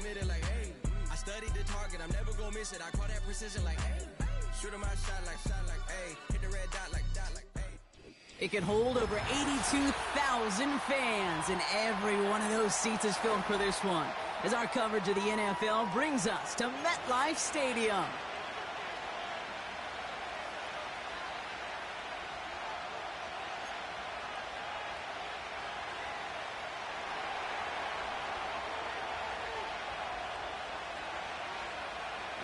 committed like, hey. I studied the target, I'm never gonna miss it. I call that precision like, hey. Shoot him out, shot like, hey. Hit the red dot like, hey. It can hold over 82,000 fans, and every one of those seats is filled for this one, as our coverage of the NFL brings us to MetLife Stadium.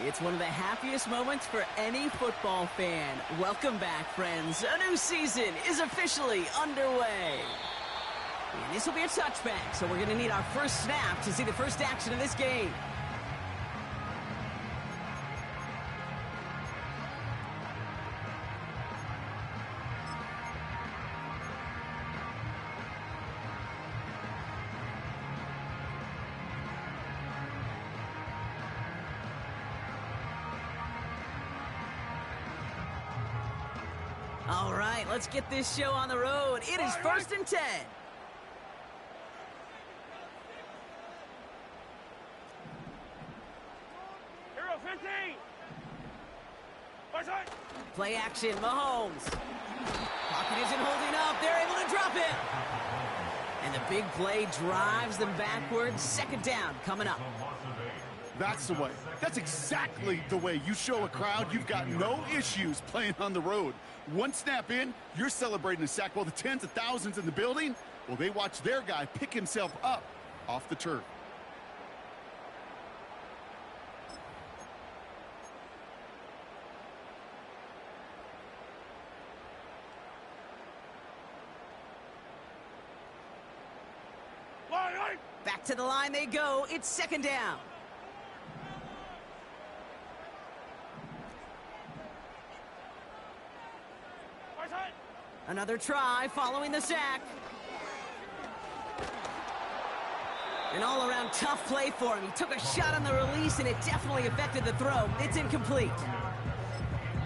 It's one of the happiest moments for any football fan. Welcome back, friends. A new season is officially underway. And this will be a touchback, so we're going to need our first snap to see the first action of this game. All right, let's get this show on the road. It is 1st and 10. Hero 15. Play action, Mahomes. Pocket isn't holding up. They're able to drop it. And the big play drives them backwards. 2nd down coming up. That's the way. That's exactly the way you show a crowd you've got no issues playing on the road. One snap in, you're celebrating a sack while the tens of thousands in the building, well, they watch their guy pick himself up off the turf. Back to the line they go. It's 2nd down. Another try following the sack. An all-around tough play for him. He took a shot on the release, and it definitely affected the throw. It's incomplete.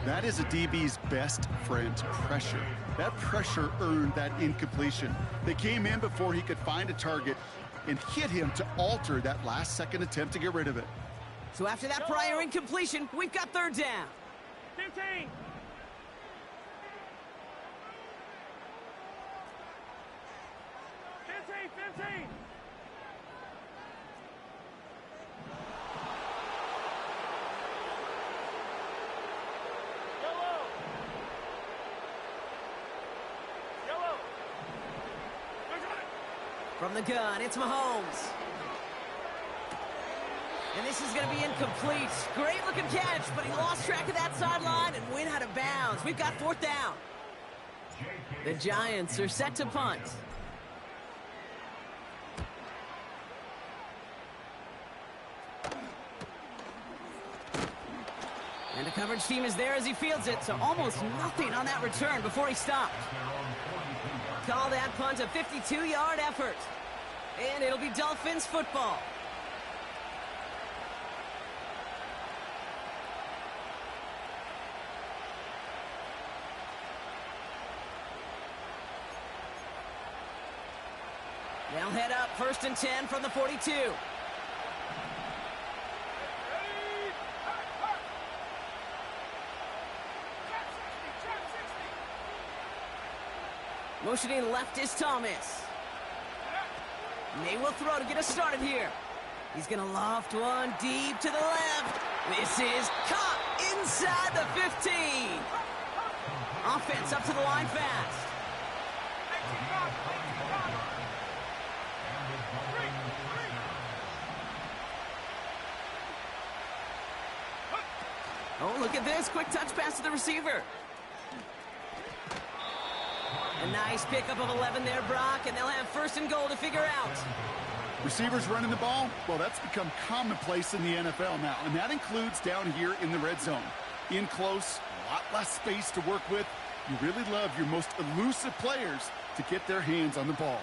That is a DB's best friend, pressure. That pressure earned that incompletion. They came in before he could find a target and hit him to alter that last-second attempt to get rid of it. So after that prior incompletion, we've got 3rd down. 15. 15. Yellow. From the gun, it's Mahomes. And this is going to be incomplete. Great-looking catch, but he lost track of that sideline and went out of bounds. We've got 4th down. The Giants are set to punt. And the coverage team is there as he fields it, so almost nothing on that return before he stopped. Call that punt a 52-yard effort. And it'll be Dolphins football. They'll head up 1st and 10 from the 42. Motioning left is Thomas. May will throw to get us started here. He's going to loft one deep to the left. This is caught inside the 15. Offense up to the line fast. Oh, look at this. Quick touch pass to the receiver. A nice pickup of 11 there, Brock, and they'll have 1st and goal to figure out. Receivers running the ball, well, that's become commonplace in the NFL now, and that includes down here in the red zone. In close, a lot less space to work with. You really love your most elusive players to get their hands on the ball.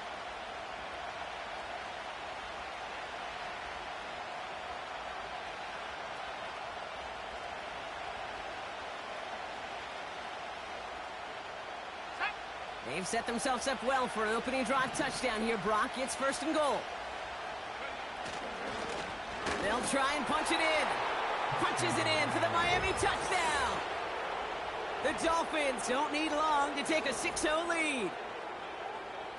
They've set themselves up well for an opening drive touchdown here, Brock. It's 1st and goal. They'll try and punch it in. Punches it in for the Miami touchdown. The Dolphins don't need long to take a 6-0 lead.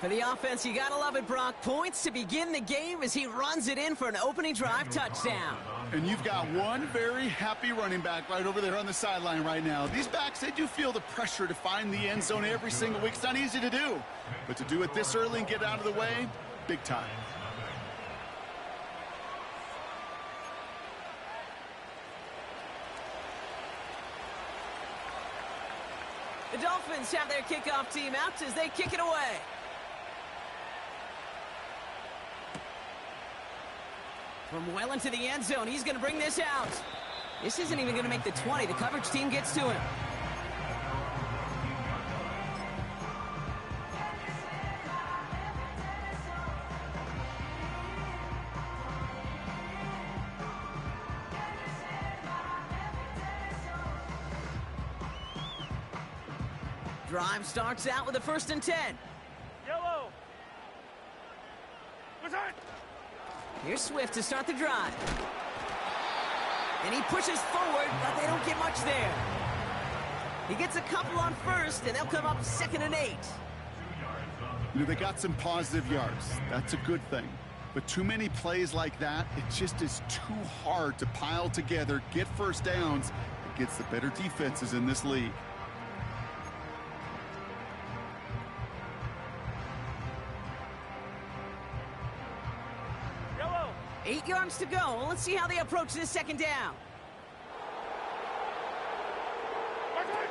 For the offense, you gotta love it, Brock. Points to begin the game as he runs it in for an opening drive touchdown. And you've got one very happy running back right over there on the sideline right now. These backs, they do feel the pressure to find the end zone every single week. It's not easy to do. But to do it this early and get out of the way, big time. The Dolphins have their kickoff team out as they kick it away. From well into the end zone, he's going to bring this out. This isn't even going to make the 20. The coverage team gets to him. Drive starts out with a 1st and 10. Yellow. Return. Here's Swift to start the drive. And he pushes forward, but they don't get much there. He gets a couple on 1st, and they'll come up 2nd and 8. You know, they got some positive yards. That's a good thing. But too many plays like that, it just is too hard to pile together, get first downs against the better defenses in this league. Yellow. 8 yards to go. Let's see how they approach this 2nd down. Return.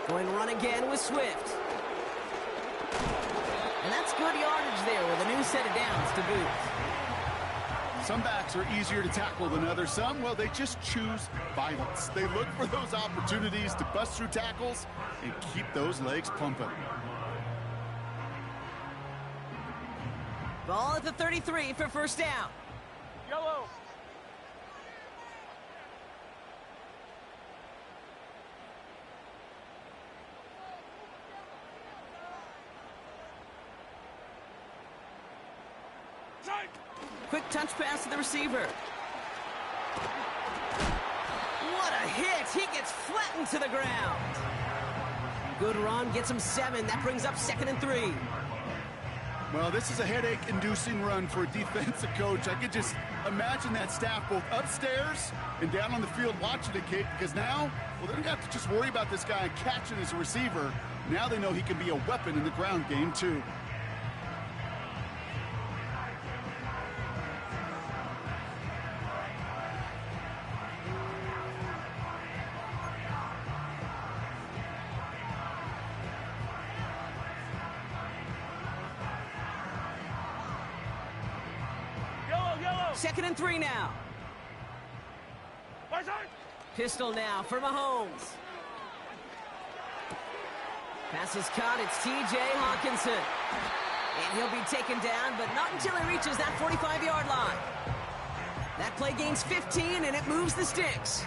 Going run again with Swift. And that's good yardage there with a new set of downs to boot. Some backs are easier to tackle than others. Some, well, they just choose violence. They look for those opportunities to bust through tackles and keep those legs pumping. Ball at the 33 for 1st down. Yellow. Side. Quick touch pass to the receiver. What a hit! He gets flattened to the ground. Good run, gets him 7. That brings up 2nd and 3. Well, this is a headache-inducing run for a defensive coach. I could just imagine that staff both upstairs and down on the field watching it, Kate, because now, well, they don't have to just worry about this guy catching as a receiver. Now they know he can be a weapon in the ground game, too. Yellow. 2nd and 3 now. Right side. Pistol now for Mahomes. Pass is caught. It's T.J. Hawkinson. And he'll be taken down, but not until he reaches that 45-yard line. That play gains 15, and it moves the sticks.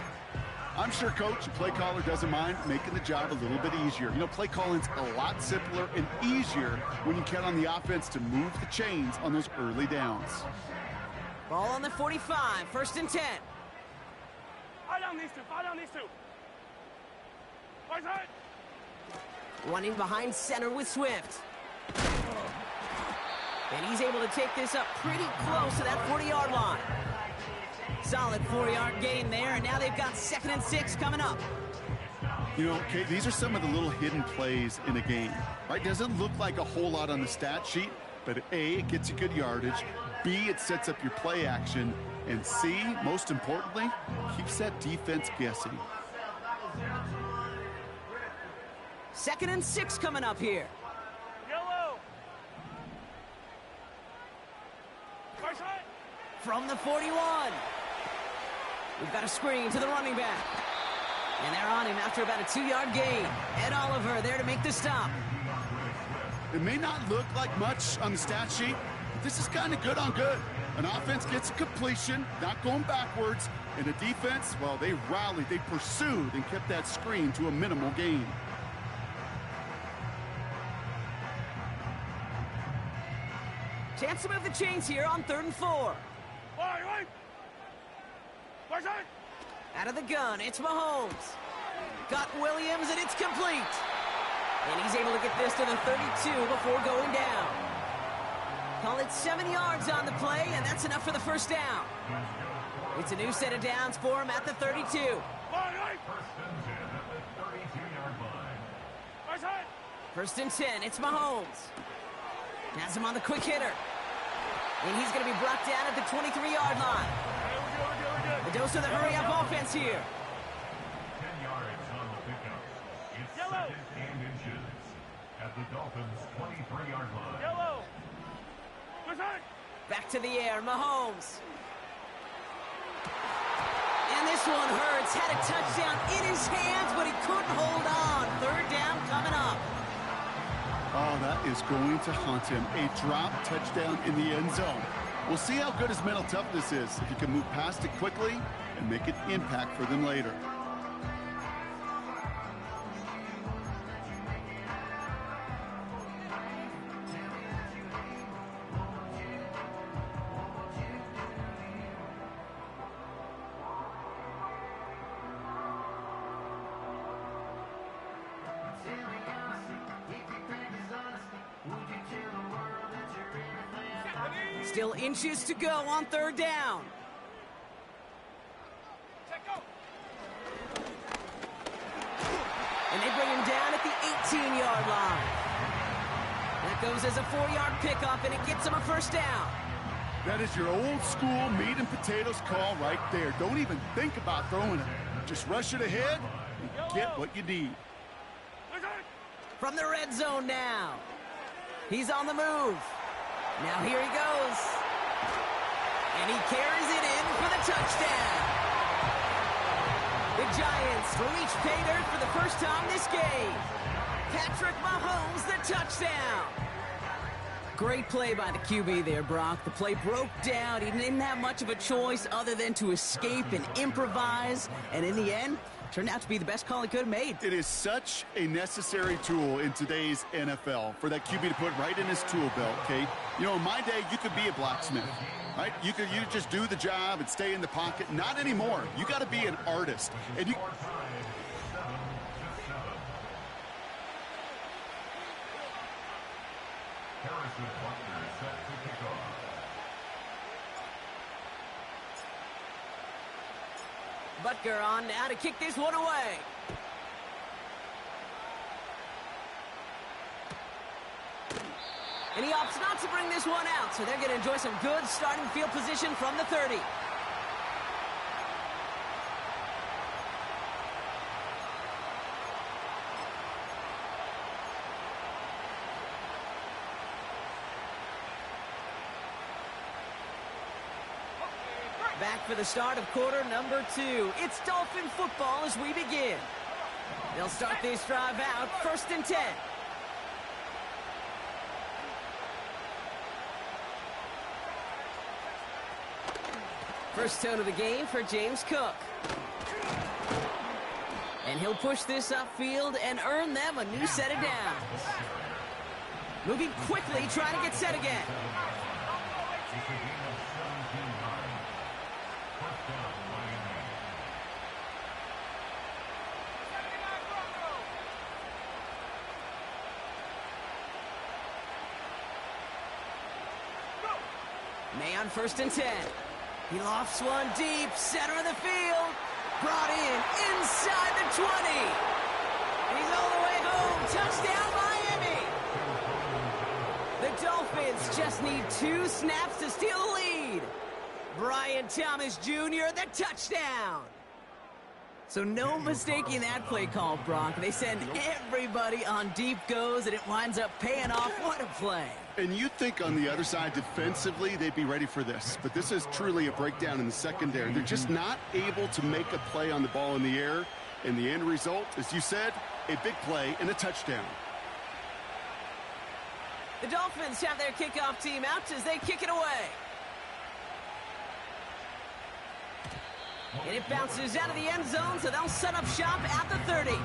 I'm sure Coach, the play caller, doesn't mind making the job a little bit easier. You know, play calling's a lot simpler and easier when you count on the offense to move the chains on those early downs. Ball on the 45, 1st and 10. Fire down these two. Fire down these two. Right side. Running behind center with Swift. And he's able to take this up pretty close to that 40-yard line. Solid 4-yard gain there, and now they've got 2nd and 6 coming up. You know, Kate, these are some of the little hidden plays in a game, right? Doesn't look like a whole lot on the stat sheet, but A, it gets you good yardage. B, it sets up your play action. And C, most importantly, keeps that defense guessing. 2nd and 6 coming up here. Yellow. Right side. From the 41. We've got a screen to the running back. And they're on him after about a 2-yard gain. Ed Oliver there to make the stop. It may not look like much on the stat sheet, but this is kind of good on good. An offense gets a completion, not going backwards, and a defense, well, they rallied, they pursued, and kept that screen to a minimal gain. Chance to move the chains here on 3rd and 4. Right. Out of the gun, it's Mahomes. Got Williams, and it's complete. And he's able to get this to the 32 before going down. Call it 7 yards on the play, and that's enough for the first down. It's a new set of downs for him at the 32. First and 10 at the 32-yard line. First and 10, it's Mahomes. Has him on the quick hitter. And he's going to be brought down at the 23-yard line. The dose of the hurry-up offense here. 10 yards on the pickup. It's second and inches at the Dolphins' 23-yard line. Back to the air, Mahomes. And this one hurts. Had a touchdown in his hands, but he couldn't hold on. Third down coming up. Oh, that is going to haunt him. A drop touchdown in the end zone. We'll see how good his mental toughness is, if he can move past it quickly and make an impact for them later. Still inches to go on third down. And they bring him down at the 18-yard line. That goes as a 4-yard pickup, and it gets him a first down. That is your old school meat and potatoes call right there. Don't even think about throwing it. Just rush it ahead and get what you need. From the red zone now. He's on the move. Now here he goes. And he carries it in for the touchdown. The Giants reach pay dirt for the first time this game. Patrick Mahomes, the touchdown. Great play by the QB there, Brock. The play broke down. He didn't have much of a choice other than to escape and improvise. And in the end, turned out to be the best call he could have made. It is such a necessary tool in today's NFL for that QB to put right in his tool belt, okay? You know, in my day, you could be a blacksmith, right? You just do the job and stay in the pocket. Not anymore. You got to be an artist. And you... Butker on now to kick this one away. And he opts not to bring this one out, so they're going to enjoy some good starting field position from the 30. Back for the start of quarter number 2. It's Dolphin football as we begin. They'll start this drive out, first and 10. First tone of the game for James Cook. And he'll push this upfield and earn them a new set of downs. Moving quickly, trying to get set again. May on first and 10. He lofts one deep, center of the field. Brought in, inside the 20. And he's all the way home. Touchdown, Miami. The Dolphins just need 2 snaps to steal the lead. Brian Thomas Jr., the touchdown. So no mistaking that play call, Brock. They send everybody on deep goes, and it winds up paying off. What a play. And you'd think on the other side, defensively, they'd be ready for this. But this is truly a breakdown in the secondary. They're just not able to make a play on the ball in the air. And the end result, as you said, a big play and a touchdown. The Dolphins have their kickoff team out as they kick it away. And it bounces out of the end zone, so they'll set up shop at the 30.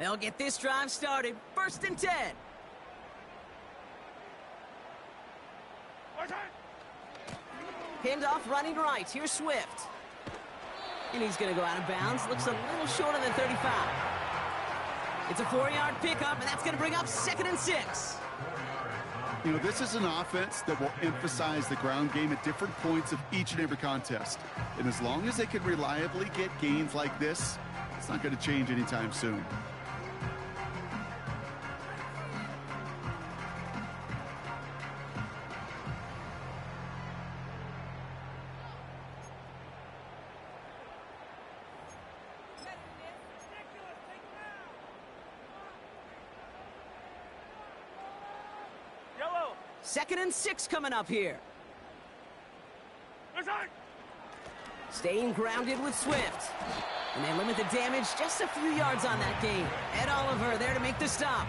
They'll get this drive started. 1st and 10. Pinned off running right. Here's Swift. And he's going to go out of bounds. Looks a little short of the 35. It's a 4-yard pickup, and that's going to bring up 2nd and 6. You know, this is an offense that will emphasize the ground game at different points of each and every contest. And as long as they can reliably get gains like this, it's not going to change anytime soon. Yellow. 2nd and 6 coming up here. Inside. Staying grounded with Swift. And they limit the damage just a few yards on that game. Ed Oliver there to make the stop.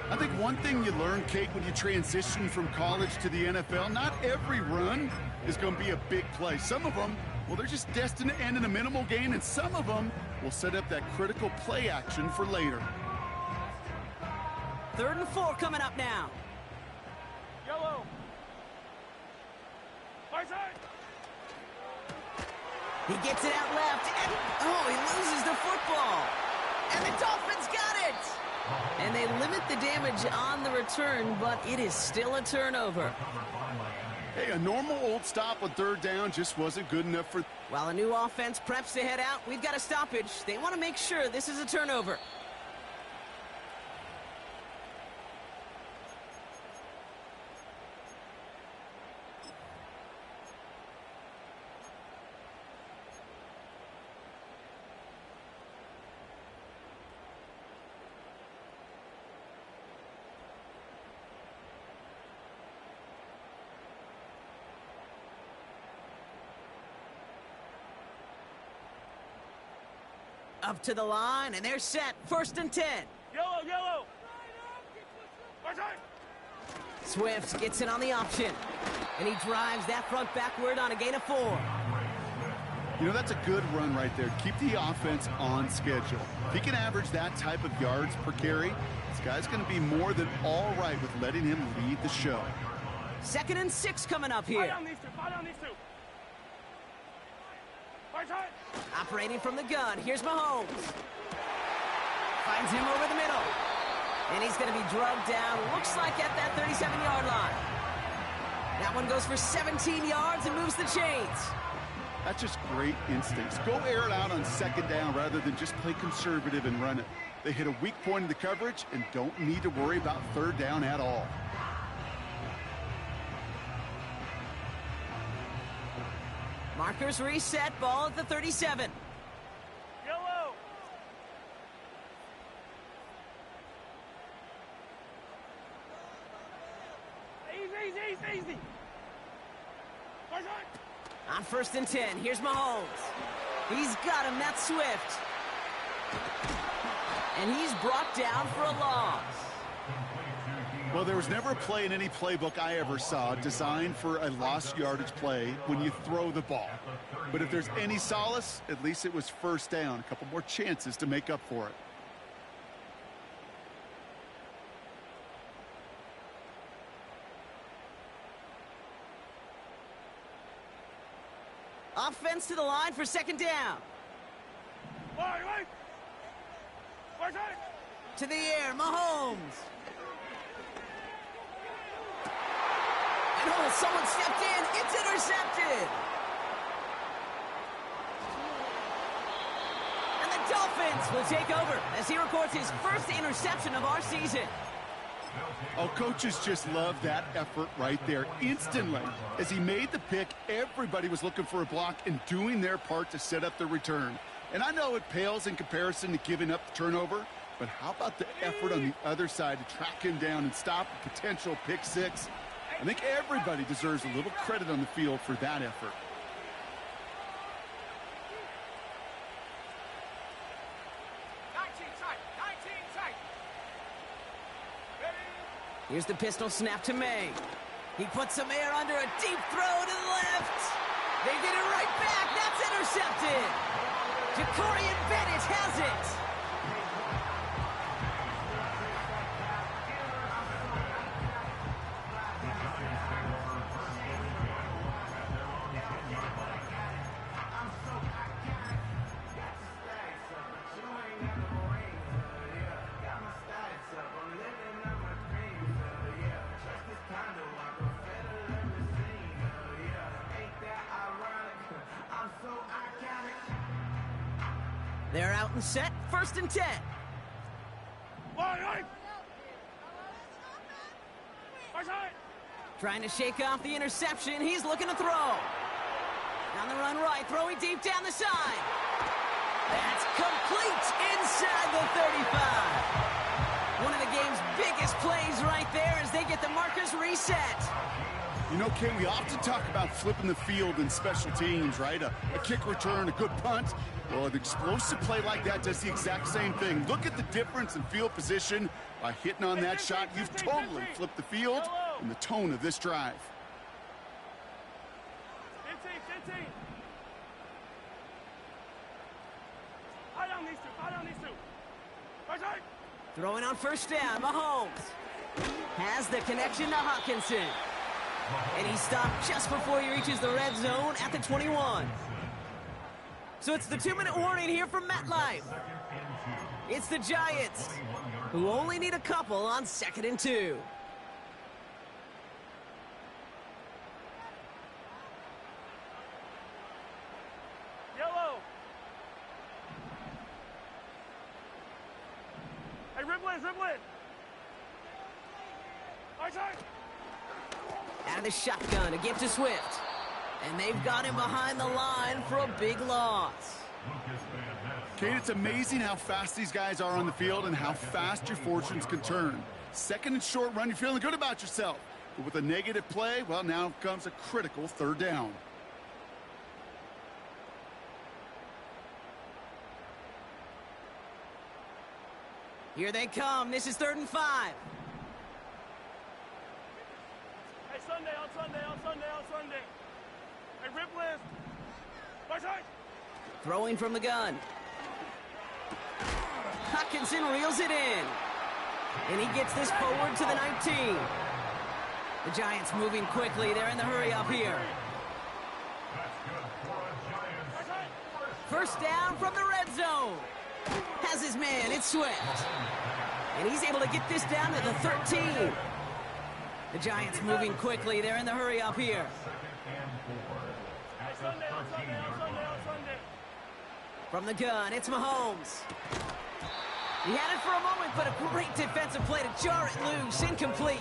I think one thing you learn, Kate, when you transition from college to the NFL, not every run is going to be a big play. Some of them, well, they're just destined to end in a minimal gain, and some of them will set up that critical play action for later. 3rd and 4 coming up now. Yellow. Right side. He gets it out left, and he loses the football. And the Dolphins got it! And they limit the damage on the return, but it is still a turnover. Hey, a normal old stop on 3rd down just wasn't good enough for... While a new offense preps to head out, we've got a stoppage. They want to make sure this is a turnover. Up to the line, and they're set. 1st and 10. Yellow, yellow. Right side. Swift gets it on the option. And he drives that front backward on a gain of 4. You know, that's a good run right there. Keep the offense on schedule. If he can average that type of yards per carry, this guy's going to be more than all right with letting him lead the show. 2nd and 6 coming up here. Fire on these two. Fire on these two. Right side. Operating from the gun, here's Mahomes. Finds him over the middle. And he's going to be drugged down, looks like at that 37-yard line. That one goes for 17 yards and moves the chains. That's just great instincts. Go air it out on 2nd down rather than just play conservative and run it. They hit a weak point in the coverage and don't need to worry about 3rd down at all. Markers reset, ball at the 37. Yellow. Easy. Right side. On 1st and 10, here's Mahomes. He's got him, that's Swift. And he's brought down for a loss. Well, there was never a play in any playbook I ever saw designed for a lost yardage play when you throw the ball. But if there's any solace, at least it was 1st down. A couple more chances to make up for it. Offense to the line for 2nd down. Right side. To the air, Mahomes. And someone stepped in. It's intercepted. And the Dolphins will take over as he records his 1st interception of our season. Oh, coaches just love that effort right there. Instantly, as he made the pick, everybody was looking for a block and doing their part to set up the return. And I know it pales in comparison to giving up the turnover, but how about the effort on the other side to track him down and stop a potential pick 6? I think everybody deserves a little credit on the field for that effort. Here's the pistol snap to May. He puts some air under a deep throw to the left. They get it right back. That's intercepted. Jacorian Bennett has it. They're out and set, 1st and 10. Trying to shake off the interception. He's looking to throw. On the run right, throwing deep down the side. That's complete inside the 35. One of the game's biggest plays right there as they get the markers reset. You know, Ken, we often talk about flipping the field in special teams, right? A kick return, a good punt. Well, an explosive play like that does the exact same thing. Look at the difference in field position. By hitting on that shot, you've totally flipped the field and the tone of this drive. Throwing on 1st down, Mahomes has the connection to Hawkinson. And he stopped just before he reaches the red zone at the 21. So it's the 2-minute warning here from MetLife. It's the Giants, who only need a couple on 2nd and 2. Yellow. Hey, dribble it. Out of the shotgun to get to Swift. And they've got him behind the line for a big loss. Kate, it's amazing how fast these guys are on the field and how fast your fortunes can turn. 2nd and short run, you're feeling good about yourself. But with a negative play, well, now comes a critical 3rd down. Here they come. This is 3rd and 5. Hey, Sunday. Hey, rip list. Throwing from the gun. Hawkinson reels it in. And he gets this forward to the 19. The Giants moving quickly. They're in the hurry up here. 1st down from the red zone. Has his man, it's Swift. And he's able to get this down to the 13. The Giants moving quickly. They're in the hurry up here. From the gun, it's Mahomes. He had it for a moment, but a great defensive play to jar it loose. Incomplete.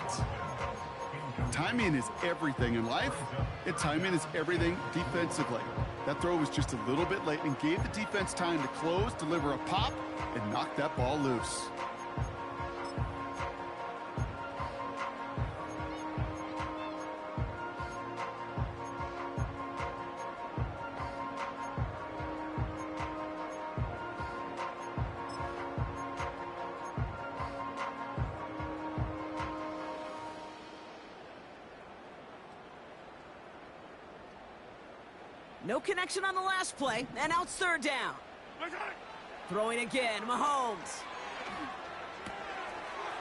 Timing is everything in life, and timing is everything defensively. That throw was just a little bit late and gave the defense time to close, deliver a pop, and knock that ball loose. No connection on the last play, and now it's 3rd down. Throwing again, Mahomes.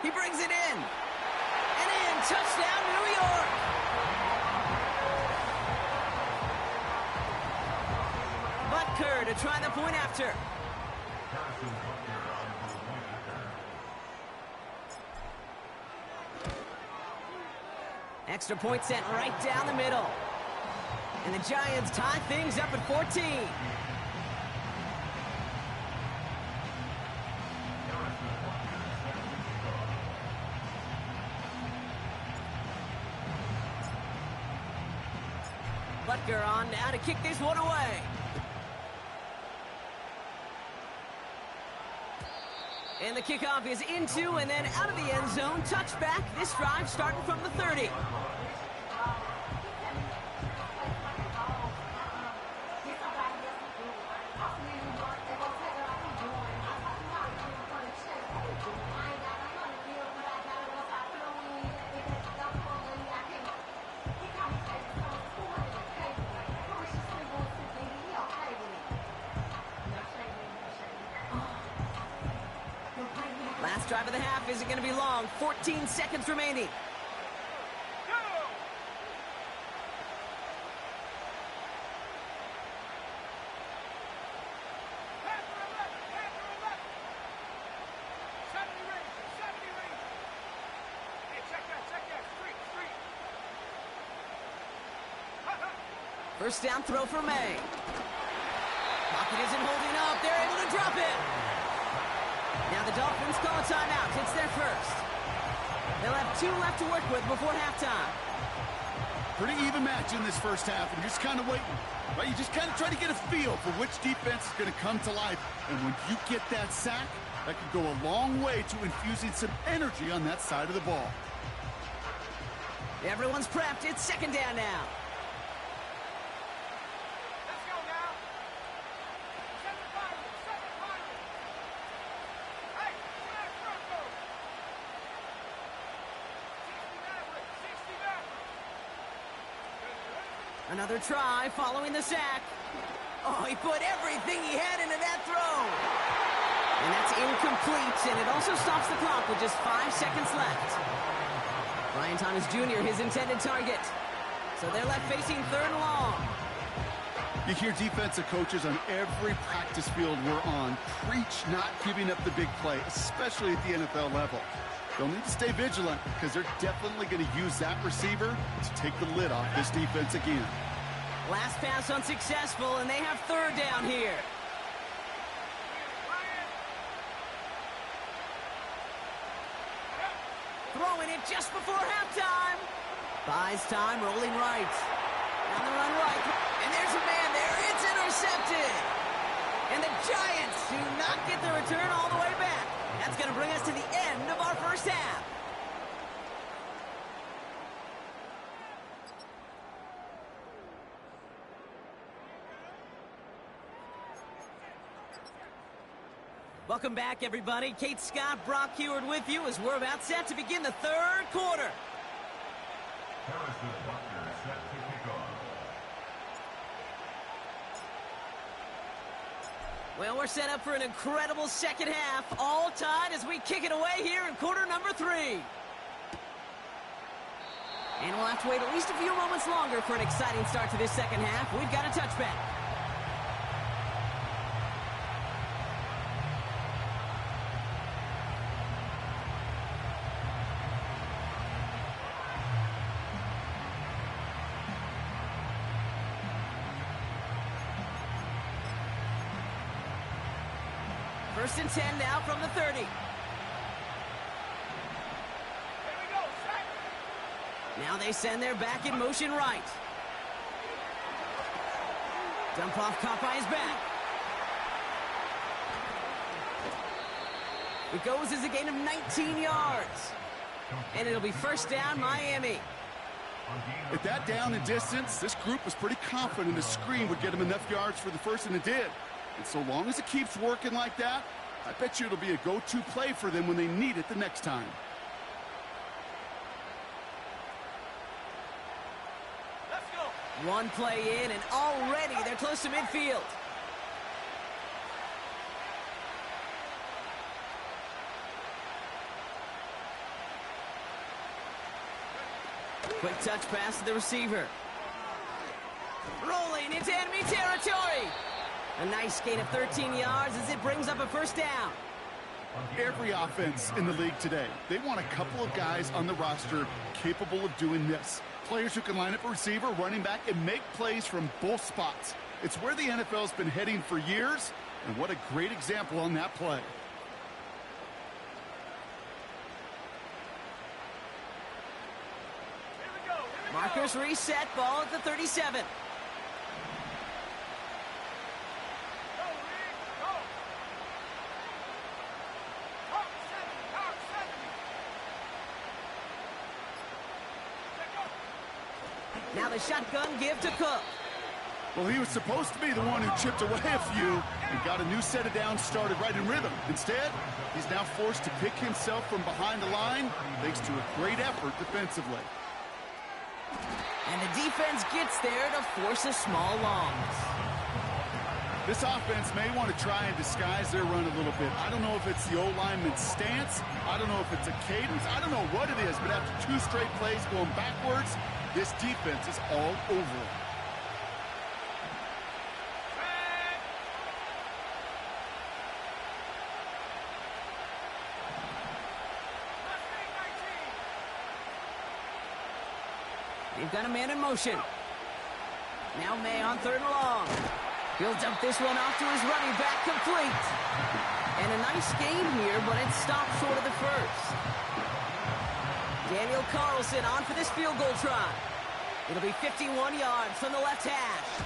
He brings it in. And in, touchdown, New York. Butker to try the point after. Extra point sent right down the middle. And the Giants tie things up at 14. Butker on now to kick this one away. And the kickoff is into and then out of the end zone. Touchback. This drive starting from the 30. Last drive of the half isn't going to be long. 14 seconds remaining. First down throw for May. Pocket isn't holding up. they're able to drop it. Now the Dolphins call a timeout. It's their first. They'll have 2 left to work with before halftime. Pretty even match in this first half, and you're just kind of waiting. Right? You just kind of try to get a feel for which defense is going to come to life. And when you get that sack, that can go a long way to infusing some energy on that side of the ball. Everyone's prepped. It's second down now. Let's go now. Set the fire. Hey, flag front go. 60 back. Another try following the sack. Oh, he put everything he had into that throw. And that's incomplete, and it also stops the clock with just 5 seconds left. Brian Thomas Jr., his intended target. So they're left facing 3rd and long. You hear defensive coaches on every practice field we're on preach not giving up the big play, especially at the NFL level. They'll need to stay vigilant because they're definitely going to use that receiver to take the lid off this defense again. Last pass unsuccessful, and they have 3rd down here. Throwing it just before halftime. Buys time, rolling right. On the run right. And there's a man there. It's intercepted. And the Giants do not get the return all the way back. That's going to bring us to the end of our first half. Welcome back, everybody. Kate Scott, Brock Heward with you as we're about set to begin the 3rd quarter. Harrison Butker set to kick off. Well, we're set up for an incredible second half. All tied as we kick it away here in quarter number 3. And we'll have to wait at least a few moments longer for an exciting start to this second half. We've got a touchback. First and 10 now from the 30. Here we go, set. Now they send their back in motion right. Dump off caught by his back. It goes as a gain of 19 yards. And it'll be first down, Miami. At that down and distance, this group was pretty confident the screen would get them enough yards for the first, and it did. And so long as it keeps working like that, I bet you it'll be a go-to play for them when they need it the next time. Let's go. One play in, and already they're close to midfield. Quick touch pass to the receiver. Rolling into enemy territory. A nice gain of 13 yards as it brings up a first down. Every offense in the league today, they want a couple of guys on the roster capable of doing this. Players who can line up a receiver, running back, and make plays from both spots. It's where the NFL's been heading for years, and what a great example on that play. Here we go. Markers reset, ball at the 37. Now the shotgun give to Cook. Well, he was supposed to be the one who chipped away a few and got a new set of downs started right in rhythm. Instead, he's now forced to pick himself from behind the line thanks to a great effort defensively. And the defense gets there to force a small loss. This offense may want to try and disguise their run a little bit. I don't know if it's the O-lineman's stance. I don't know if it's a cadence. I don't know what it is, but after 2 straight plays going backwards, this defense is all over it. They've got a man in motion. Now May on 3rd and long. He'll dump this one off to his running back, complete. And a nice gain here, but it stopped short of the first. Daniel Carlson on for this field goal try. It'll be 51 yards from the left hash.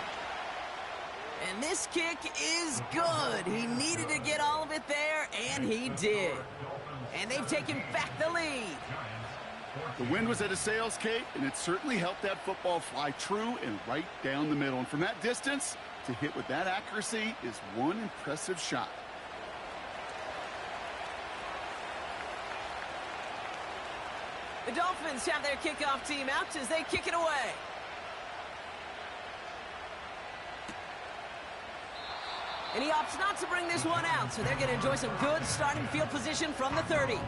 And this kick is good. He needed to get all of it there, and he did. And they've taken back the lead. The wind was at his sails, Kate, and it certainly helped that football fly true and right down the middle. And from that distance, to hit with that accuracy is one impressive shot. The Dolphins have their kickoff team out as they kick it away. And he opts not to bring this one out, so they're going to enjoy some good starting field position from the 30.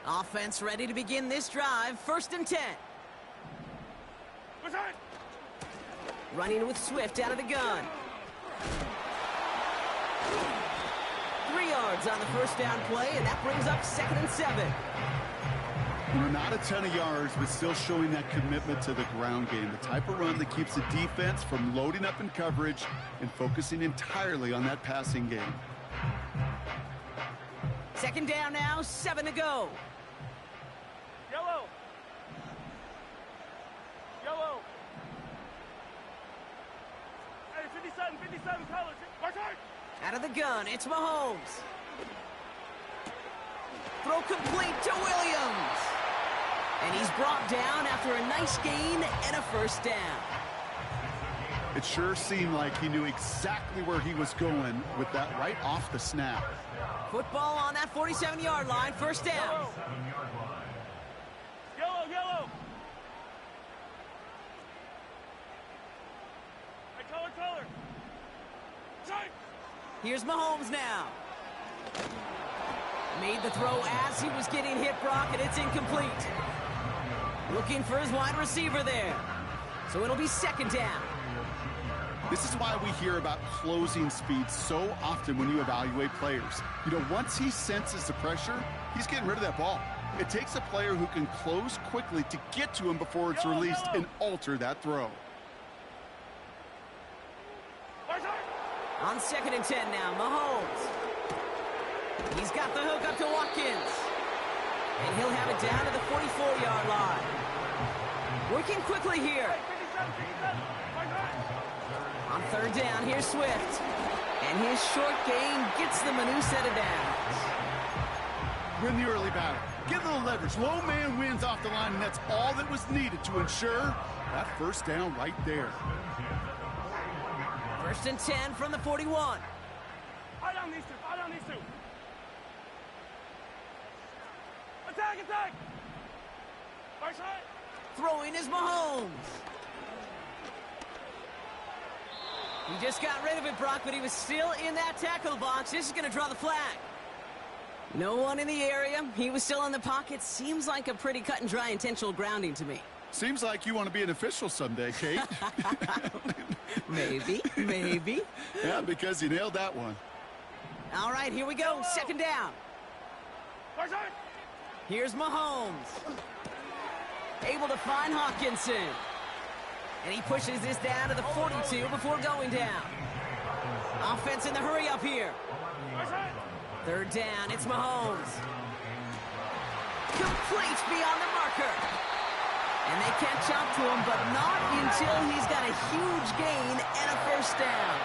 Offense ready to begin this drive. 1st and 10. Running with Swift out of the gun. 3 yards on the first down play, and that brings up 2nd and 7. Not a ton of yards, but still showing that commitment to the ground game. The type of run that keeps the defense from loading up in coverage and focusing entirely on that passing game. 2nd down now, 7 to go. Yellow. Yellow. Hey, 57 colors. Out of the gun, it's Mahomes. Throw complete to Williams. And he's brought down after a nice gain and a 1st down. It sure seemed like he knew exactly where he was going with that right off the snap. Football on that 47-yard line, 1st down. Yellow. Hey, color. Strike. Here's Mahomes now. Made the throw as he was getting hit, Brock, and it's incomplete. Looking for his wide receiver there. So it'll be 2nd down. This is why we hear about closing speed so often when you evaluate players. You know, once he senses the pressure, he's getting rid of that ball. It takes a player who can close quickly to get to him before it's released and alter that throw. On 2nd and 10 now, Mahomes. He's got the hook up to Watkins. And he'll have it down to the 44-yard line. Working quickly here. On 3rd down, here's Swift. And his short gain gets them a new set of downs. Win the early battle. Get a little leverage. Low man wins off the line, and that's all that was needed to ensure that 1st down right there. 1st and 10 from the 41. Fire down these two. Attack. Right side. Throwing is Mahomes. He just got rid of it, Brock, but he was still in that tackle box. This is going to draw the flag. No one in the area. He was still in the pocket. Seems like a pretty cut and dry intentional grounding to me. Seems like you want to be an official someday, Kate. Maybe. Yeah, because you nailed that one. All right, here we go. 2nd down. Right side. Here's Mahomes. Able to find Hawkinson. And he pushes this down to the 42 before going down. Offense in the hurry up here. 3rd down, it's Mahomes. Complete beyond the marker. And they catch up to him, but not until he's got a huge gain and a 1st down.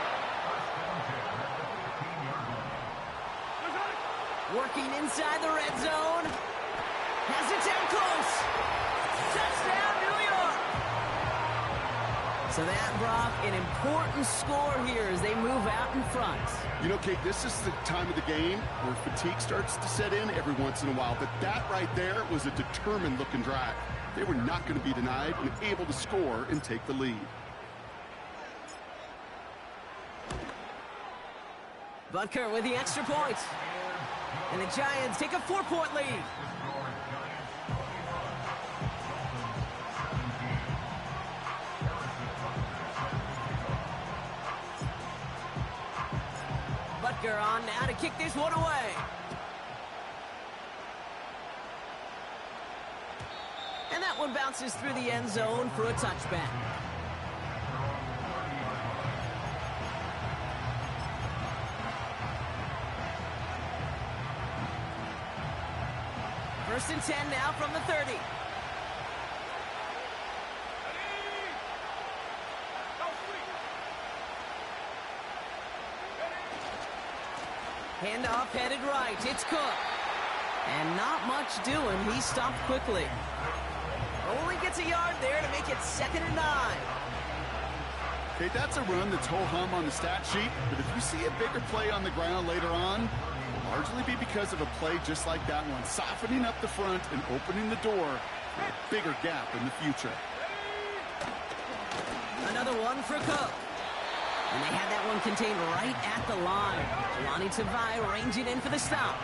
Working inside the red zone. Has it down close. Touchdown, New York. So that, Brock, an important score here as they move out in front. You know, Kate, this is the time of the game where fatigue starts to set in every once in a while. But that right there was a determined-looking drive. They were not going to be denied and able to score and take the lead. Butker with the extra point. And the Giants take a 4-point lead. Butker on now to kick this one away. And that one bounces through the end zone for a touchback. First and 10 now from the 30. Handoff headed right. It's Cook. And not much doing. He stopped quickly. Only gets a yard there to make it 2nd and 9. Okay, that's a run that's ho-hum on the stat sheet. But if you see a bigger play on the ground later on, it'll largely be because of a play just like that one, softening up the front and opening the door for a bigger gap in the future. Another one for Cook. And they had that one contained right at the line. Lonnie Tavai ranging in for the stop.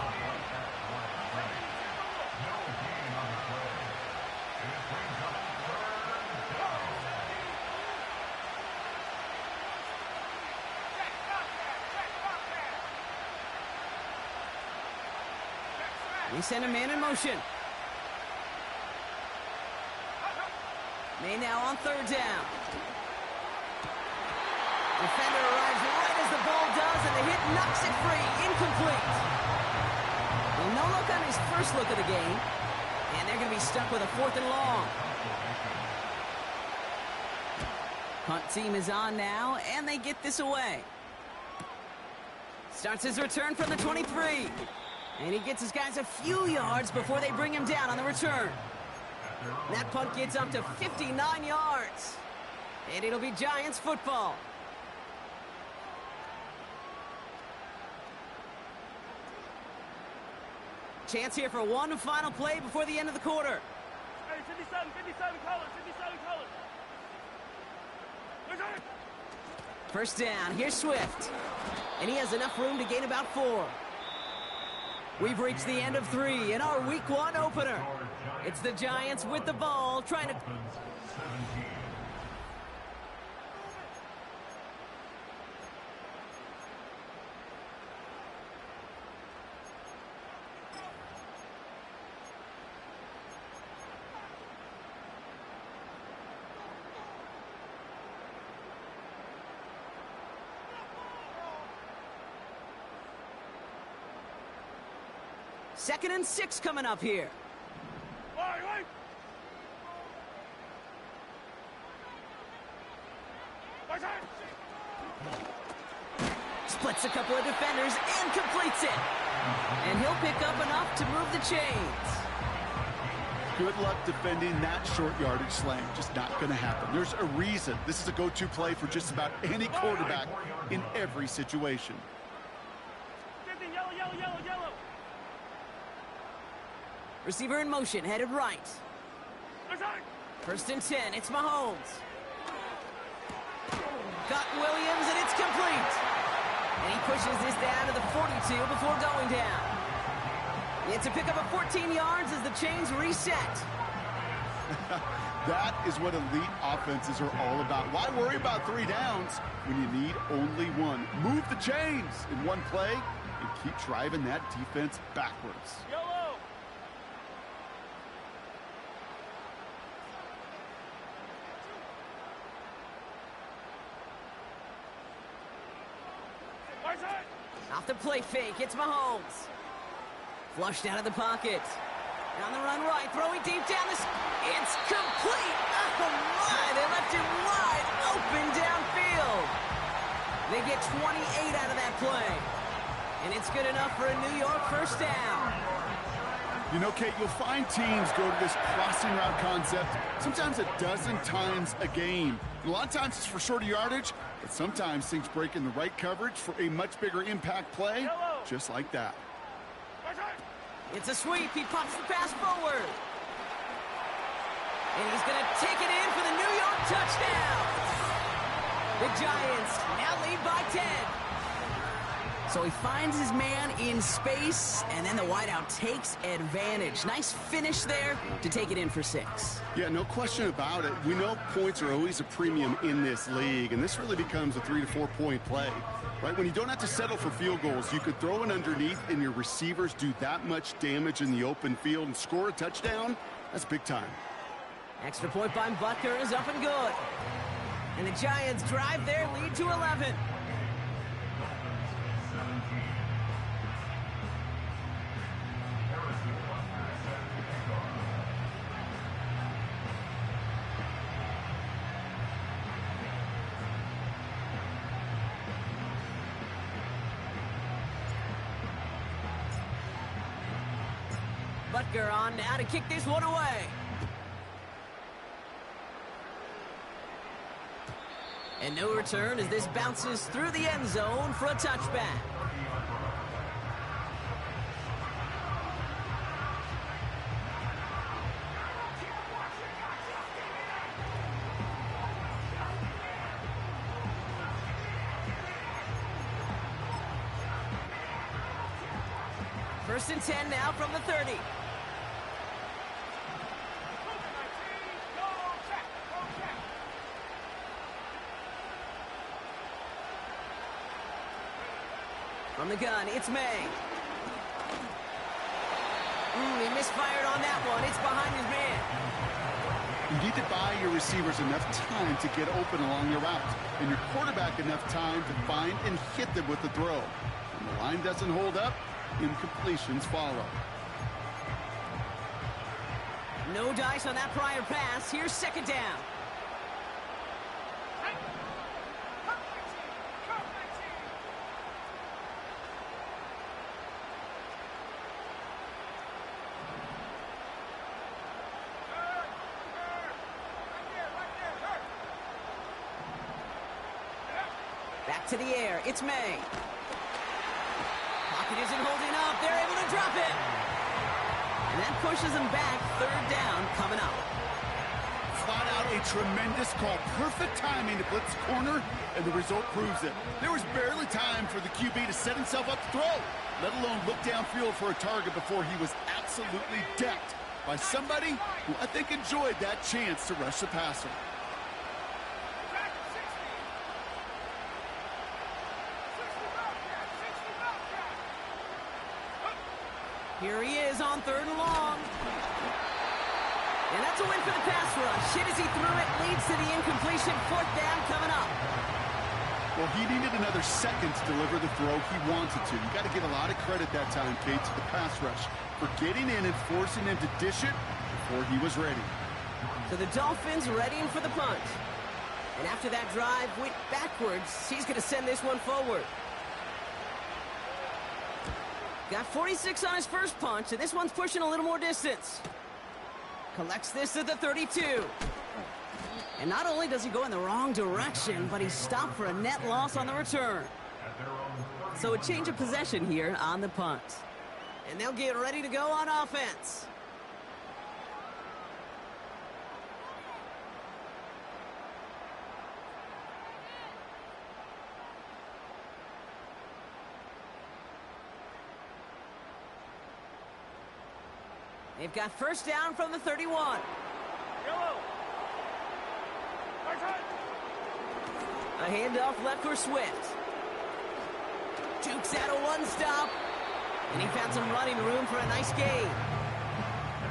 They send a man in motion. May now on 3rd down. Defender arrives right as the ball does, and the hit knocks it free. Incomplete. Well, no look on his first look of the game, and they're going to be stuck with a 4th and long. Punt team is on now, and they get this away. Starts his return from the 23. And he gets his guys a few yards before they bring him down on the return. That punt gets up to 59 yards. And it'll be Giants football. Chance here for one final play before the end of the quarter. Hey, 57 colors, 57 colors. First down, here's Swift. And he has enough room to gain about 4. We've reached the end of 3 in our Week 1 opener. It's the Giants with the ball, trying to... Second and 6 coming up here. Splits a couple of defenders and completes it. And he'll pick up enough to move the chains. Good luck defending that short yardage slang. Just not going to happen. There's a reason this is a go-to play for just about any quarterback in every situation. Yellow. Receiver in motion, headed right. First and 10, it's Mahomes. Got Williams, and it's complete. And he pushes this down to the 42 before going down. It's a pickup of 14 yards as the chains reset. That is what elite offenses are all about. Why worry about 3 downs when you need only 1? Move the chains in one play and keep driving that defense backwards. Yellow. Off the play fake, it's Mahomes. Flushed out of the pocket. On the run right, throwing deep down this. It's complete. Oh my, they left him wide open downfield. They get 28 out of that play. And it's good enough for a New York first down. You know, Kate, you'll find teams go to this crossing route concept sometimes a dozen times a game. And a lot of times it's for shorter yardage, but sometimes things break in the right coverage for a much bigger impact play, just like that. It's a sweep. He pops the pass forward. And he's going to take it in for the New York touchdown. The Giants now lead by 10. So he finds his man in space, and then the wideout takes advantage. Nice finish there to take it in for 6. Yeah, no question about it. We know points are always a premium in this league, and this really becomes a 3 to 4 point play. Right, when you don't have to settle for field goals, you could throw it underneath and your receivers do that much damage in the open field and score a touchdown. That's big time. Extra point by Butker is up and good. And the Giants drive their lead to 11. Butker on now to kick this one away. And no return as this bounces through the end zone for a touchback. First and 10 now from the 30. From the gun, it's May. He misfired on that one. It's behind his man. You need to buy your receivers enough time to get open along your route, and your quarterback enough time to find and hit them with the throw. When the line doesn't hold up, incompletions follow. No dice on that prior pass. Here's second down. Back to the air. It's May. Pocket isn't holding up. They're able to drop it. And that pushes them back. Third down coming up. Flat out a tremendous call. Perfect timing to blitz corner, and the result proves it. There was barely time for the QB to set himself up to throw, let alone look downfield for a target before he was absolutely decked by somebody who I think enjoyed that chance to rush the passer. Here he is on third and long. And that's a win for the pass rush. Hit as he threw it, leads to the incompletion. Fourth down coming up. Well, he needed another second to deliver the throw he wanted to. You got to give a lot of credit that time, Kate, to the pass rush for getting in and forcing him to dish it before he was ready. So the Dolphins readying for the punt. And after that drive went backwards, he's going to send this one forward. Got 46 on his first punch, and this one's pushing a little more distance. Collects this at the 32. And not only does he go in the wrong direction, but he's stopped for a net loss on the return. So a change of possession here on the punt. And they'll get ready to go on offense. They've got first down from the 31. A handoff left for Swift. Jukes out a one-stop. And he found some running room for a nice gain.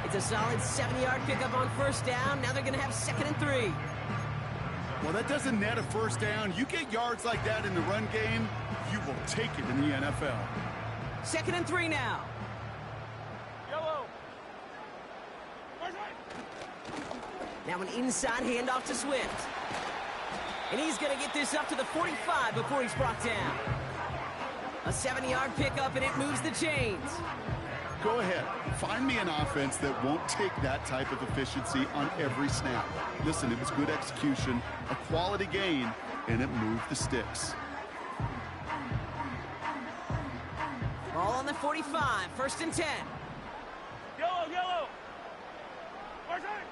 It's a solid 70-yard pickup on first down. Now they're going to have 2nd and 3. Well, that doesn't net a first down. You get yards like that in the run game, you will take it in the NFL. 2nd and 3 now. Now an inside handoff to Swift. And he's going to get this up to the 45 before he's brought down. A 70-yard pickup, and it moves the chains. Go ahead. Find me an offense that won't take that type of efficiency on every snap. Listen, it was good execution, a quality gain, and it moved the sticks. Ball on the 45, 1st and 10. Yellow, yellow. Right side.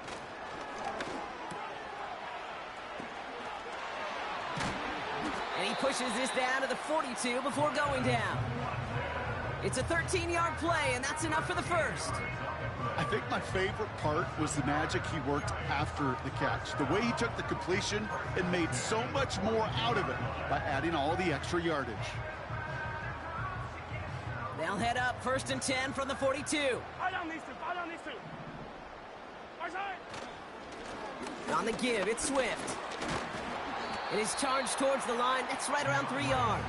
And he pushes this down to the 42 before going down. It's a 13-yard play, and that's enough for the first. I think my favorite part was the magic he worked after the catch. The way he took the completion and made so much more out of it by adding all the extra yardage. They'll head up 1st and 10 from the 42. Fire down these two. Fire down these two. Right side. On the give, it's Swift. It is charged towards the line. That's right around 3 yards.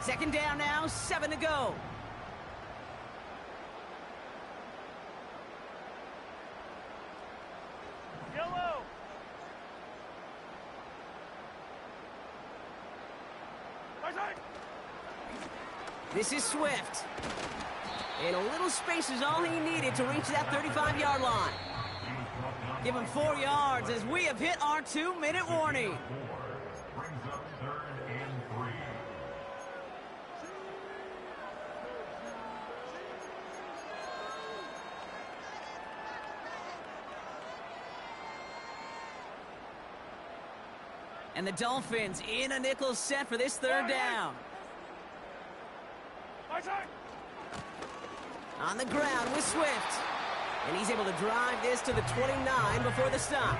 Second down now, 7 to go. Yellow. Right side. This is Swift. And a little space is all he needed to reach that 35-yard line. Give him 4 yards as we have hit our 2-minute warning. Brings up 3rd and 3. And the Dolphins in a nickel set for this 3rd down. Right side. On the ground with Swift. And he's able to drive this to the 29 before the stop.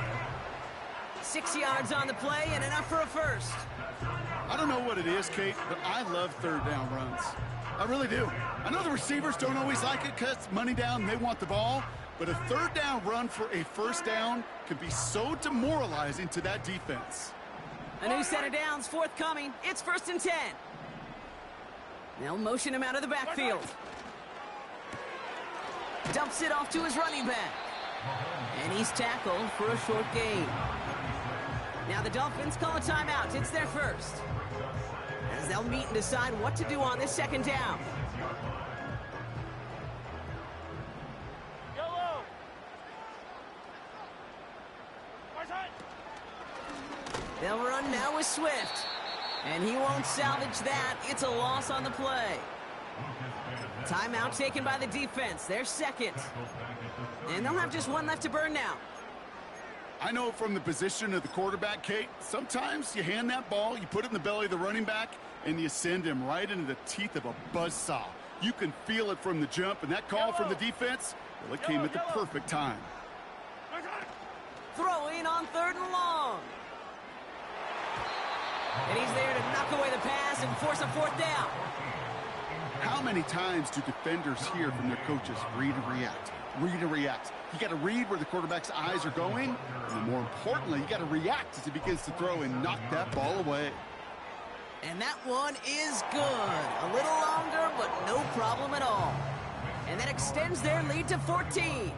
6 yards on the play and enough for a first. I don't know what it is, Kate, but I love 3rd down runs. I really do. I know the receivers don't always like it because money down, they want the ball. But a 3rd down run for a 1st down can be so demoralizing to that defense. A new set of downs forthcoming. It's 1st and 10. They'll motion him out of the backfield. Dumps it off to his running back. And he's tackled for a short gain. Now the Dolphins call a timeout. It's their first. As they'll meet and decide what to do on this 2nd down. Yellow. Right side. They'll run now with Swift. And he won't salvage that. It's a loss on the play. Timeout taken by the defense. Their 2nd. And they'll have just 1 left to burn now. I know from the position of the quarterback, Kate, sometimes you hand that ball, you put it in the belly of the running back, and you send him right into the teeth of a buzzsaw. You can feel it from the jump, and that call from the defense, well, it came at the perfect time. Right side. Throwing on 3rd and long. And he's there to knock away the pass and force a 4th down. How many times do defenders hear from their coaches, read and react, read and react? You got to read where the quarterback's eyes are going, and more importantly, you got to react as he begins to throw and knock that ball away. And that one is good. A little longer, but no problem at all. And that extends their lead to 14.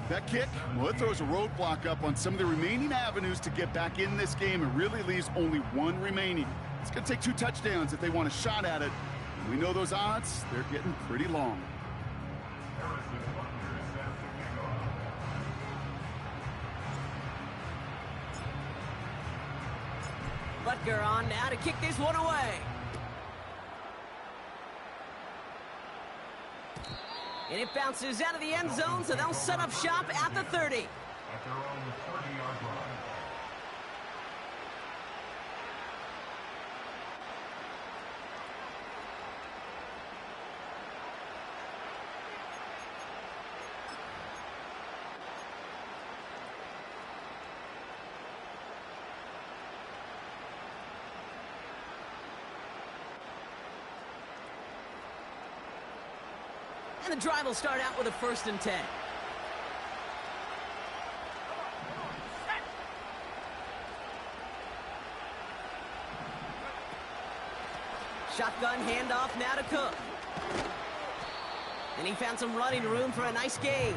That kick, well, it throws a roadblock up on some of the remaining avenues to get back in this game and really leaves only 1 remaining. It's going to take 2 touchdowns if they want a shot at it. And we know those odds, they're getting pretty long. Butker on now to kick this one away. And it bounces out of the end zone, so they'll set up shop at the 30. At their own 30-yard line. And the drive will start out with a 1st and 10. Shotgun handoff now to Cook. And he found some running room for a nice gain.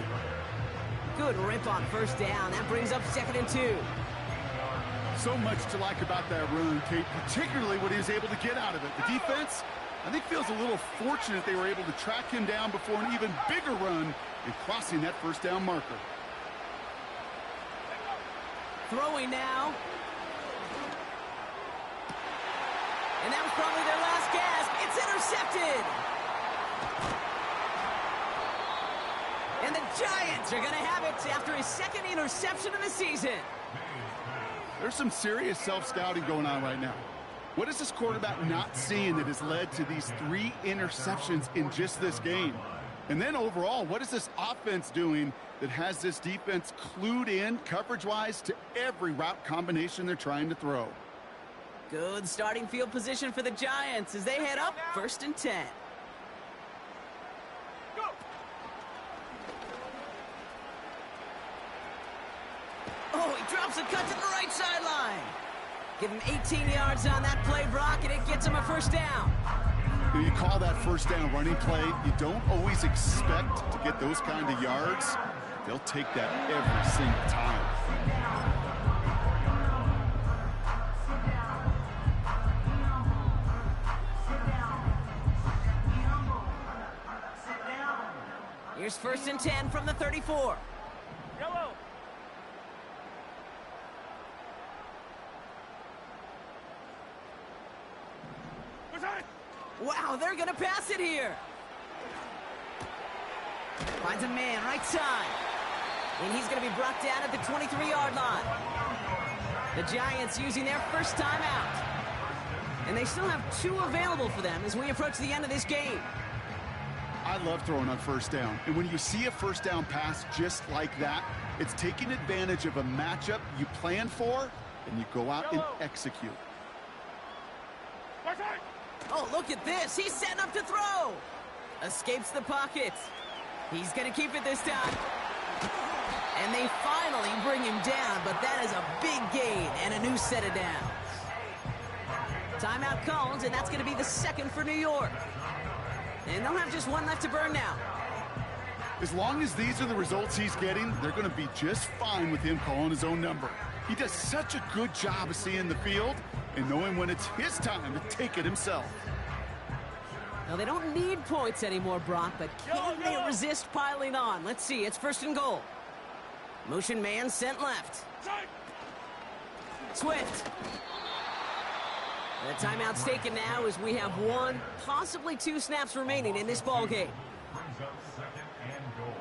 Good rip on first down. That brings up 2nd and 2. So much to like about that run, Kate, particularly what he was able to get out of it. The defense, I think, feels a little fortunate they were able to track him down before an even bigger run and crossing that first down marker. Throwing now. And that was probably their last gasp. It's intercepted. And the Giants are going to have it after his 2nd interception of the season. There's some serious self-scouting going on right now. What is this quarterback not seeing that has led to these 3 interceptions in just this game? And then overall, what is this offense doing that has this defense clued in coverage-wise to every route combination they're trying to throw? Good starting field position for the Giants as they head up 1st and 10. Go! Oh, he drops a cut to the right sideline. Give him 18 yards on that play, Brock, and it gets him a first down. You call that first down running play. You don't always expect to get those kind of yards. They'll take that every single time. Here's 1st and 10 from the 34. Yellow! Wow, they're going to pass it here. Finds a man right side. And he's going to be brought down at the 23-yard line. The Giants using their first timeout. And they still have 2 available for them as we approach the end of this game. I love throwing on first down. And when you see a first down pass just like that, it's taking advantage of a matchup you plan for, and you go out and execute. Oh, look at this. He's setting up to throw. Escapes the pocket. He's going to keep it this time. And they finally bring him down, but that is a big gain and a new set of downs. Timeout calls, and that's going to be the 2nd for New York. And they'll have just 1 left to burn now. As long as these are the results he's getting, they're going to be just fine with him calling his own number. He does such a good job of seeing the field and knowing when it's his time to take it himself. Now, they don't need points anymore, Brock, but can they resist piling on? Let's see. It's 1st and goal. Motion man sent left. Swift. The timeout's taken now as we have 1, possibly 2 snaps remaining in this ball game. Brings up 2nd and goal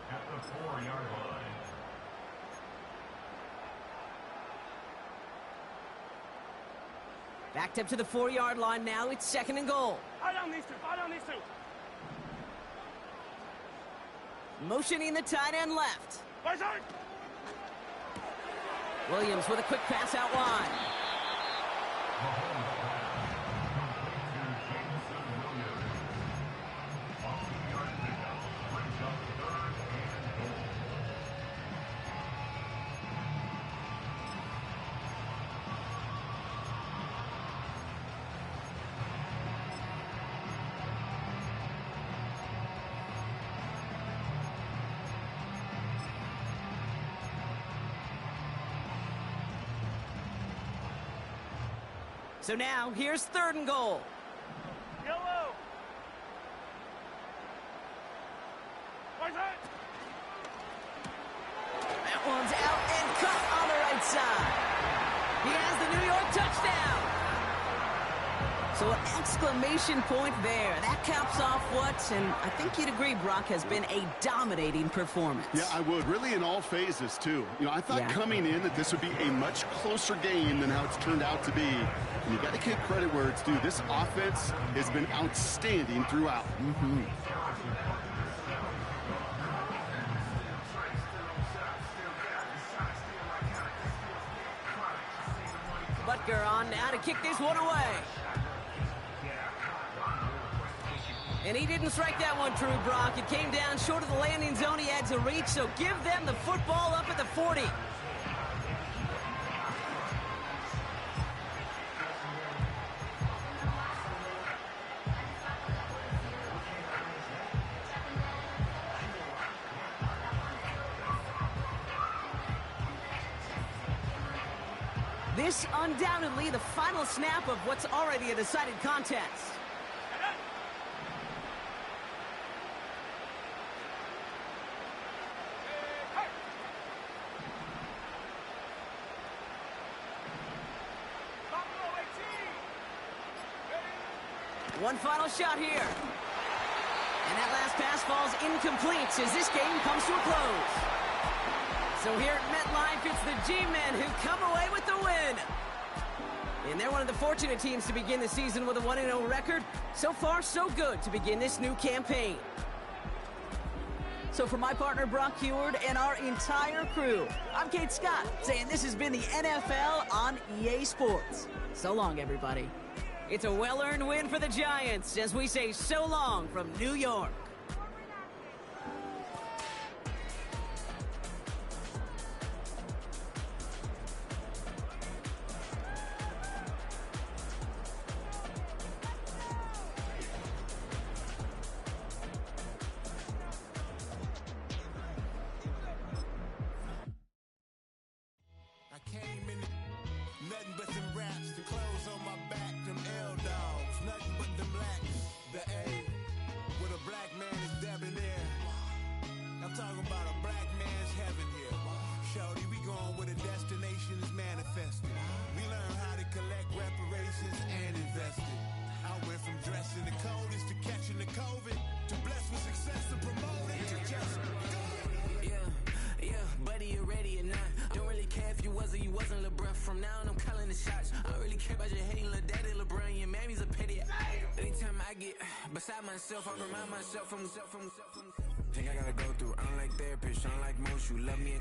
at the 4-yard line. Backed up to the 4-yard line now. It's 2nd and goal. Follow these two. Motioning the tight end left. Right side. Williams with a quick pass out wide. So now, here's 3rd and goal. Yellow. Right side. That one's out and cut on the right side. He has the New York touchdown. So an exclamation point there. That caps off what, and I think you'd agree, Brock, has been a dominating performance. Yeah, I would. Really in all phases, too. You know, I thought coming in that this would be a much closer game than how it's turned out to be. And you got to give credit where it's due. This offense has been outstanding throughout. Butker on now to kick this one away. And he didn't strike that one true, Brock. It came down short of the landing zone he had to reach, so give them the football up at the 40. this undoubtedly the final snap of what's already a decided contest. One final shot here. And that last pass falls incomplete as this game comes to a close. So here at MetLife, it's the G-Men who come away with the win. And they're one of the fortunate teams to begin the season with a 1-0 record. So far, so good to begin this new campaign. So for my partner, Brock Heward, and our entire crew, I'm Kate Scott, saying this has been the NFL on EA Sports. So long, everybody. It's a well-earned win for the Giants as we say so long from New York. I came in nothing but them raps, the clothes on my back, them L-dogs, nothing but them blacks. The A, with a black man is debonair. I'm talking about a black man's heaven here. Shorty, we going where the destination is manifested. We learn how to collect reparations and invest it. I went from dressing the coldest to catching the COVID, to blessed with success and promoted to just go. Yeah, buddy, you ready or not? Don't really care if you was or you wasn't LeBron. From now on, I'm calling the shots. I don't really care about your hating little daddy LeBron. Your mammy's a pity. Anytime I get beside myself, I remind myself from Think I gotta go through. I don't like therapists, I don't like most. You love me,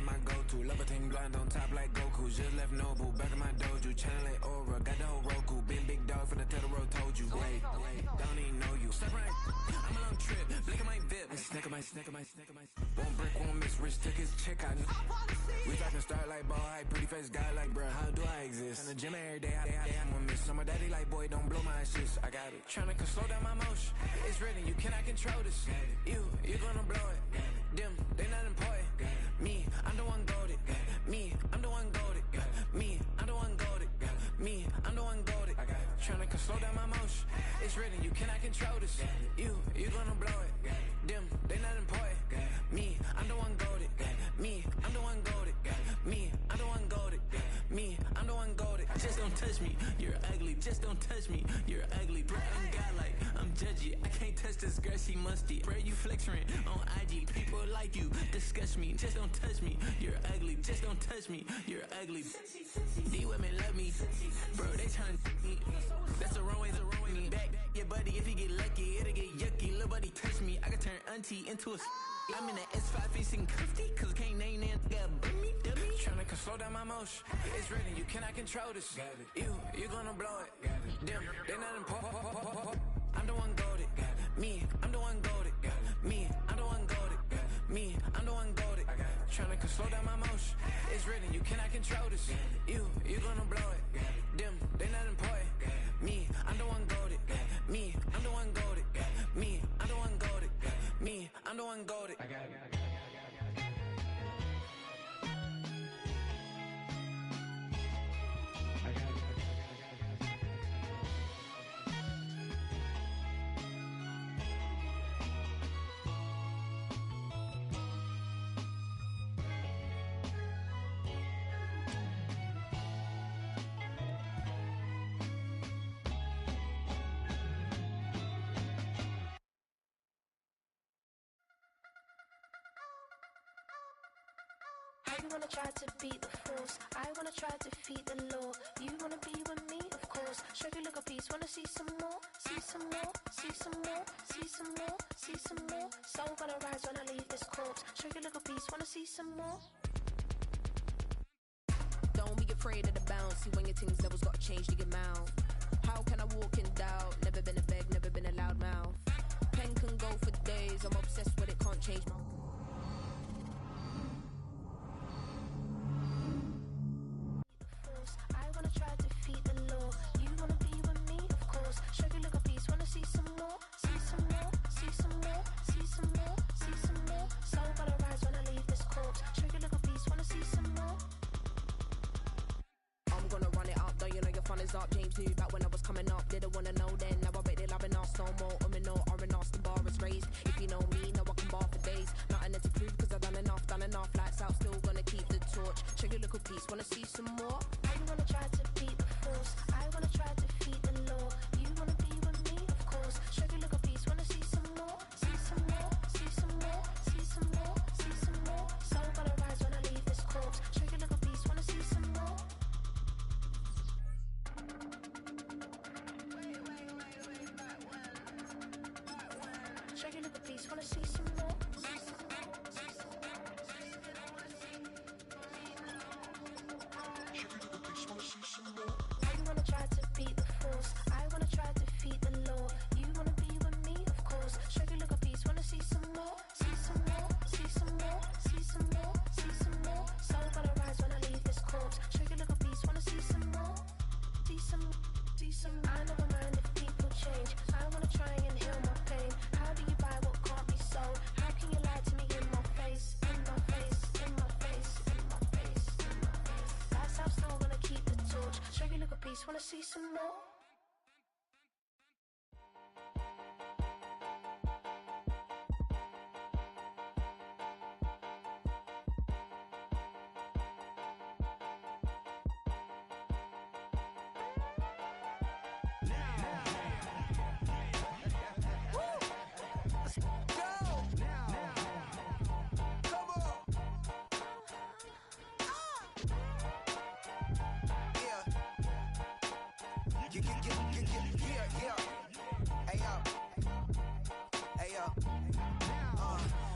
my go-to. Love a thing blind on top like Goku. Just left Noble, back in my dojo. Channel like Aura, got the whole Roku. Been big dog from the Tether Road, told you. Wait, don't even know you. Step right, I'm a long trip. Blink of my VIP. Snack of my. One brick, one miss. Rich took his check out. We talking start like ball hype. Pretty face guy like, bruh, how do I exist? In the gym every day, I'm gonna miss. Summer daddy like, boy, don't blow my assist. I got it. Tryna slow down my motion. It's written, you cannot control this. You gonna blow it. Them, they not important. Me, I'm the one goated. Me, I'm the one goated. Me, I'm the one goated. Me, I'm the one goated. Tryna slow down my motion. It's written, you cannot control this. You gonna blow it. Them, they not important. Me, I'm the one goated. Me, I'm the one goated. Me, I'm the one goated. Me, I'm the one goated. Just don't touch me, you're ugly. Just don't touch me, you're ugly. Bro, I'm godlike, I'm judgy. I can't touch this girl, she musty. Bro, you flexing on IG. People like you disgust me. Just don't touch me, you're ugly. Just don't touch me, you're ugly. These women love me, bro, they trying to me. That's the wrong way, back your buddy. If he get lucky, it'll get yucky. Little buddy touch me, I can turn auntie into a I'm in the S5 facing comfy, cause can't name that dummy. Tryna slow down my motion. It's written, you cannot control this. You gonna blow it. Them, they not important. I'm the one goated. Me, I'm the one goated. Me, I'm the one goated. Me, I'm the one goated. Tryna slow down my motion. It's written, you cannot control this. You gonna blow it. Them, they not important. Me, I'm the one goated. Me, I'm the one goated. Me, I'm the one goated. Me, I'm the one goated. You wanna try to beat the force, I wanna try to defeat the law. You wanna be with me, of course. Show you look a piece, wanna see some more, see some more, see some more, see some more, see some more. Soul gonna rise when I leave this corpse. Show you look a piece, wanna see some more. Don't be afraid of the bounce. See when your things levels got changed to your mouth. How can I walk in doubt? Never been a beg, never been a loud mouth. Pen can go for days, I'm obsessed with it, can't change my I wanna try to defeat the law. You wanna be with me, of course. Show you look a piece, wanna see some more, see some more, see some more, see some more, see some more. Soul gonna rise when I leave this corpse. Show you look a piece, wanna see some more. fun is up. James knew back when I was coming up. Didn't wanna know then. Now I bet they loving us no more. No, or an the bar is raised. If you know me, now I can bar for days. Nothing to prove cause I've done enough. Lights out, still gonna keep the torch. Check your little piece, wanna see some more? I wanna try to beat the force. I wanna try to defeat the law. You wanna be with me, of course. Show your little piece, wanna see some more? See some more, see some more, see some more, see some more. Soul gonna rise when I leave this corpse. Show your little piece, wanna see some more? Show your little piece, wanna see some more? I wanna try to beat the force. I wanna try to defeat the law. You wanna be with me, of course. Show your little piece, wanna see some more? See some more, see some more, see some more, see some more. Soul gonna rise when I leave this corpse. Show your little piece, wanna see some more? See some, see some. I never mind if people change. I wanna try and heal my pain. How do you buy what can't be sold? How can you lie to me in my face? In my face, in my face, in my face, in my face. That's how I'm still gonna keep the torch. Show your little piece, wanna see some more?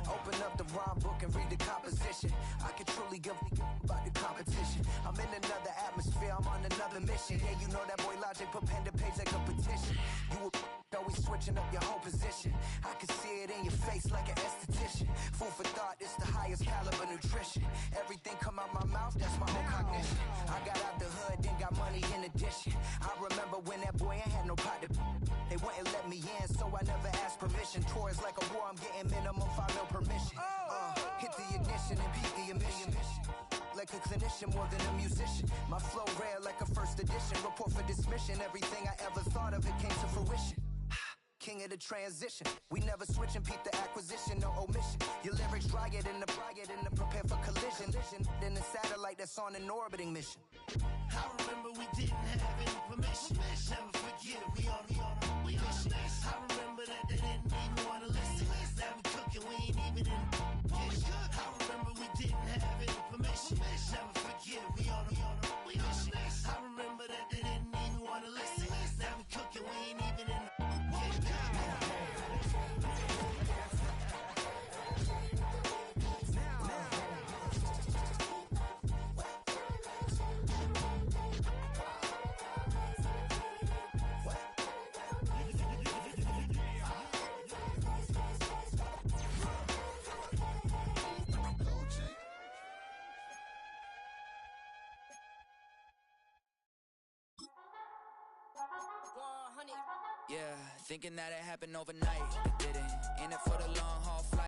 Open up the rhyme book and read the composition. I can truly give about the competition. I'm in another atmosphere, I'm on another mission. Yeah, you know that boy Logic put pen to page like a petition. You always switching up your whole position. I can see it in your face like an esthetician. Food for thought, it's the highest caliber nutrition. Everything come out my mouth, that's my whole cognition. I got out the hood, then got money in addition. I remember when that boy ain't had no pot to. They wouldn't let me in, so I never asked permission. Tours like a war, I'm getting minimum 5 mil permission. Hit the ignition and beat the emission. Like a clinician more than a musician. My flow rare like a first edition. Report for dismission. Everything I ever thought of, it came to fruition. King of the transition. We never switch and peep the acquisition, no omission. Your lyrics dry it in the prepare for collision. Then the satellite that's on an orbiting mission. I remember we didn't have any permission. Never forget, we on a mission. I remember that they didn't even want to listen. Now we cooking, we ain't even in the kitchen. I remember we didn't have any permission. Never forget, we on a mission. I remember that they didn't even want to listen. Now we cooking, we ain't even in the Yeah, thinking that it happened overnight. It didn't. In it for the long haul flight.